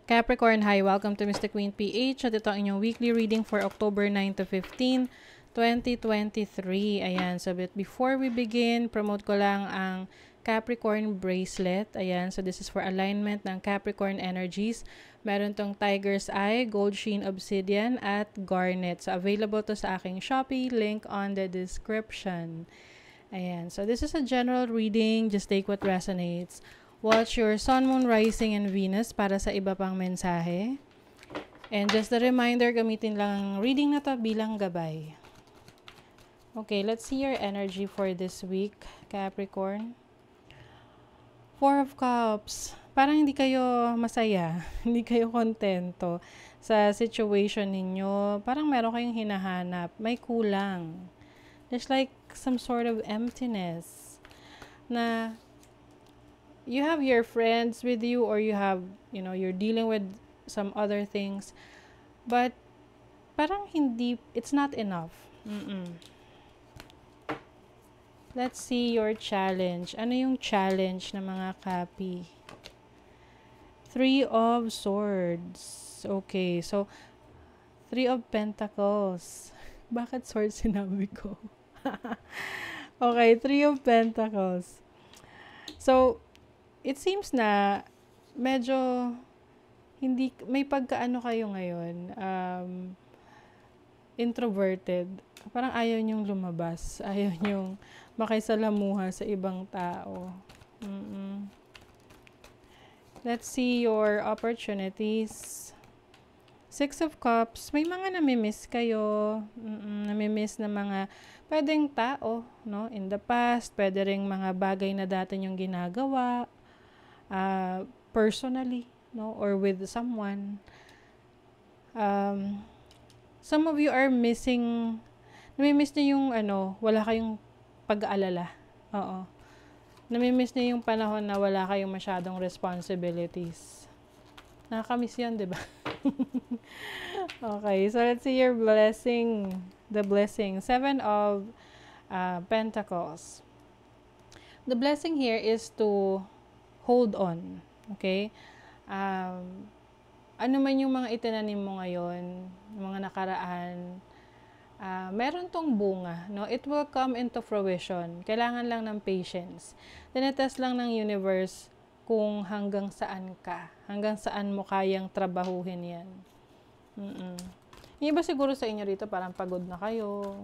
Capricorn, hi! Welcome to Mr. Queen PH. At ito ang inyong weekly reading for October 9 to 15, 2023. Ayan, so before we begin, promote ko lang ang Capricorn bracelet. Ayan, so this is for alignment ng Capricorn energies. Meron tong Tiger's Eye, Gold Sheen Obsidian, at Garnet. So available to sa aking Shopee, link on the description. Ayan, so this is a general reading. Just take what resonates. Watch your Sun, Moon, Rising, and Venus para sa iba pang mensahe. And just a reminder, gamitin lang ang reading na to bilang gabay. Okay, let's see your energy for this week, Capricorn. Four of Cups. Parang hindi kayo masaya, hindi kayo kontento sa situation ninyo. Parang meron kayong hinahanap, may kulang. There's like some sort of emptiness na you have your friends with you, or you have, you're dealing with some other things, but parang hindi, it's not enough. Let's see your challenge. Ano yung challenge ng mga Capi? Three of Swords. Okay, so Three of Pentacles. Bakit swords sinabi ko? Okay, Three of Pentacles. So, it seems na medyo hindi, may pagkaano kayo ngayon, introverted. Parang ayaw niyong lumabas. Ayaw niyong makisalamuha sa ibang tao. Let's see your opportunities. Six of Cups. May mga namimiss kayo. Namimiss na mga pwedeng tao, no? In the past, pwede ring mga bagay na dati niyong ginagawa. Personally, no, or with someone. Some of you are missing, namimiss niyo yung wala kayong pag-aalala. Oo. Namimiss niyo yung panahon na wala kayong masyadong responsibilities. Nakakamiss yun, di ba? Okay, so let's see your blessing. The blessing. Seven of Pentacles. The blessing here is to hold on. Okay? Ano man yung mga itinanim mo ngayon, mga nakaraan, meron tong bunga. No? It will come into fruition. Kailangan lang ng patience. Tinetest lang ng universe kung hanggang saan ka. Hanggang saan mo kayang trabahuhin yan. Yung iba siguro sa inyo rito parang pagod na kayo.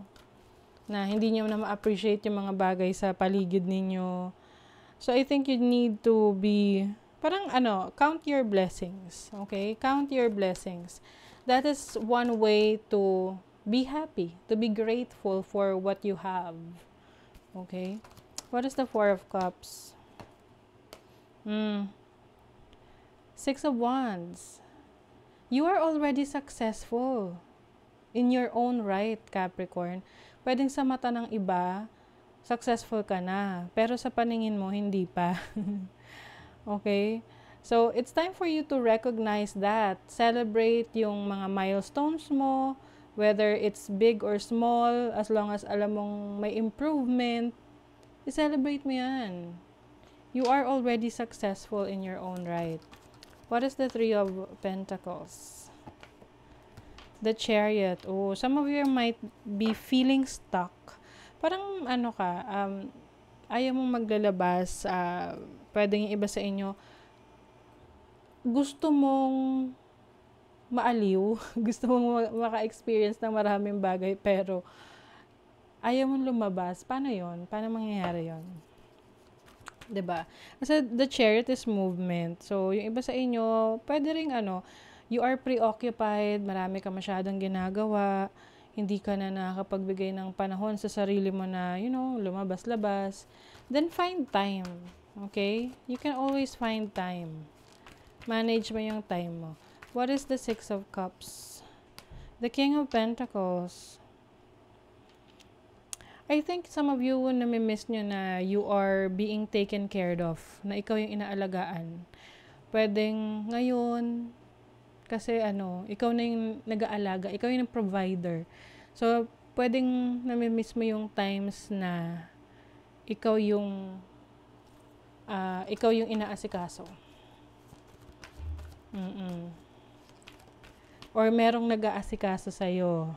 Na hindi nyo na ma-appreciate yung mga bagay sa paligid ninyo. So, I think you need to be, parang count your blessings. Okay? Count your blessings. That is one way to be happy, to be grateful for what you have. Okay? What is the Four of Cups? Six of Wands. You are already successful in your own right, Capricorn. Pwedeng sa mata ng iba, successful ka na. Pero sa paningin mo, hindi pa. Okay? So, it's time for you to recognize that. Celebrate yung mga milestones mo, whether it's big or small, as long as alam mong may improvement, i-celebrate mo yan. You are already successful in your own right. What is the Three of Pentacles? The Chariot. Oh, some of you might be feeling stuck. Parang ayaw mong maglalabas, pwedeng yung iba sa inyo, gusto mong maaliw, gusto mong maka-experience ng maraming bagay, pero ayaw mong lumabas. Paano yon? Paano mangyayari yon? Diba? Kasi the Chariot is movement. So, yung iba sa inyo, pwede ring you are preoccupied, marami ka masyadong ginagawa, hindi ka na nakakapagbigay ng panahon sa sarili mo na, lumabas-labas. Then, find time. Okay? You can always find time. Manage mo yung time mo. What is the Six of Cups? The King of Pentacles. I think some of you namimiss nyo na you are being taken care of, na ikaw yung inaalagaan. Pwedeng ngayon, kasi ikaw na yung nag-aalaga, ikaw yung provider. So, pwedeng namimiss mo yung times na ikaw yung inaasikaso. Or merong nag-aasikaso sa'yo.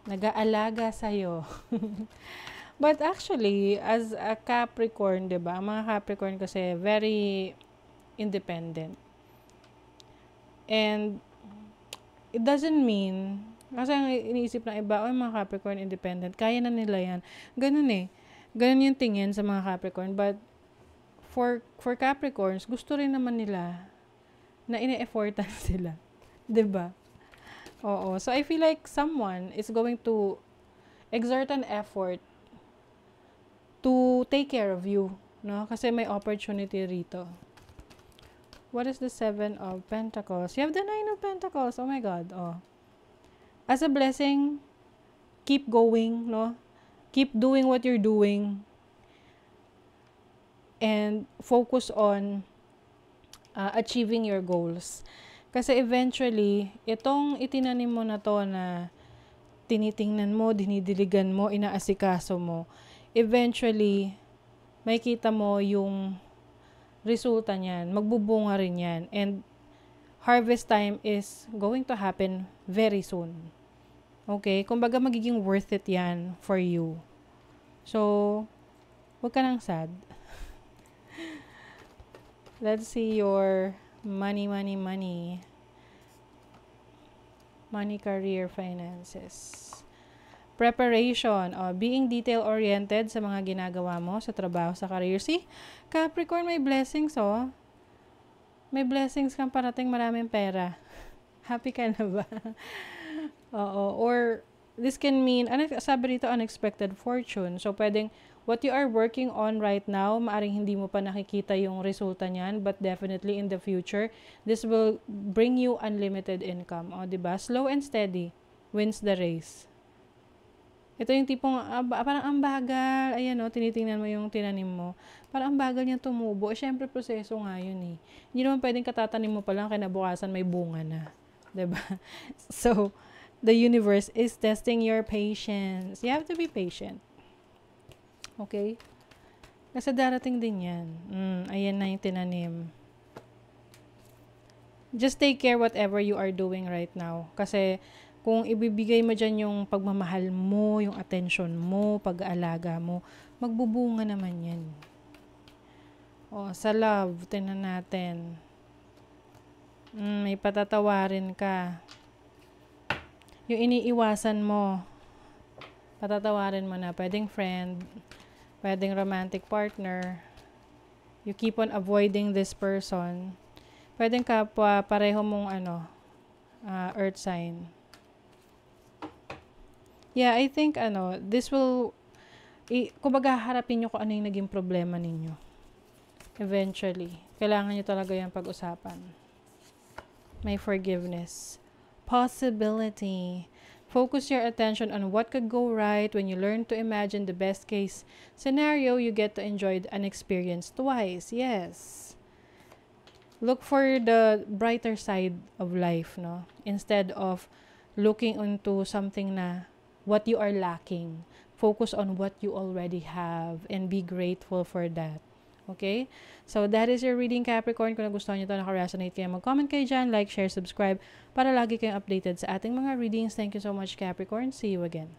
Nag-aalaga sa'yo. But actually, as a Capricorn, diba? Ang mga Capricorn kasi very independent. And it doesn't mean, kasi ang iniisip ng iba, mga Capricorn independent, kaya na nila yan. Ganun eh. Ganun yung tingin sa mga Capricorn. But for Capricorns, gusto rin naman nila na ine-effortan sila. 'Di ba? Oo. So, I feel like someone is going to exert an effort to take care of you. No? Kasi may opportunity rito. What is the 7 of Pentacles? You have the 9 of Pentacles. Oh my God. Oh. As a blessing, keep going, no? Keep doing what you're doing. And focus on achieving your goals. Kasi eventually, itong itinanim mo na to na tinitingnan mo, dinidiligan mo, inaasikaso mo, eventually, makikita mo yung resulta niyan. Magbubunga rin yan. And harvest time is going to happen very soon. Okay? Kumbaga magiging worth it yan for you. So, huwag ka nang sad. Let's see your money, career, finances. Preparation, being detail-oriented sa mga ginagawa mo, sa trabaho, sa career. See, Capricorn, may blessings, May blessings kang parating, maraming pera. Happy ka na ba? Oo. Or, this can mean, sabi rito, unexpected fortune. So, pwedeng, what you are working on right now, maaring hindi mo pa nakikita yung resulta niyan, but definitely in the future, this will bring you unlimited income. Diba? Slow and steady wins the race. Ito yung tipong, parang ang bagal, ayan tinitingnan mo yung tinanim mo, parang ang bagal niya tumubo. Syempre, proseso nga yun eh. Hindi naman pwedeng katatanim mo pa lang, kinabukasan may bunga na. Diba? So, the universe is testing your patience. You have to be patient. Okay? Kasi darating din yan. Ayan na yung tinanim. Just take care whatever you are doing right now. Kasi, kung ibibigay mo dyan yung pagmamahal mo, yung attention mo, pag-aalaga mo, magbubunga naman yan. Sa love, tingnan natin. May patatawarin ka. Yung iniiwasan mo, patatawarin mo na. Pwedeng friend, pwedeng romantic partner. You keep on avoiding this person. Pwedeng kapwa, pareho mong earth sign. Yeah, I think this will, kumbaga harapin nyo kung ano yung naging problema ninyo. Eventually. Kailangan nyo talaga yung pag-usapan. May forgiveness. Possibility. Focus your attention on what could go right. When you learn to imagine the best case scenario, you get to enjoy an experience twice. Yes. Look for the brighter side of life, no? Instead of looking into something na what you are lacking. Focus on what you already have and be grateful for that. Okay? So, that is your reading, Capricorn. Kung nagustuhan nyo ito, naka-resonate kayo, mag-comment kayo dyan, like, share, subscribe, para lagi kayong updated sa ating mga readings. Thank you so much, Capricorn. See you again.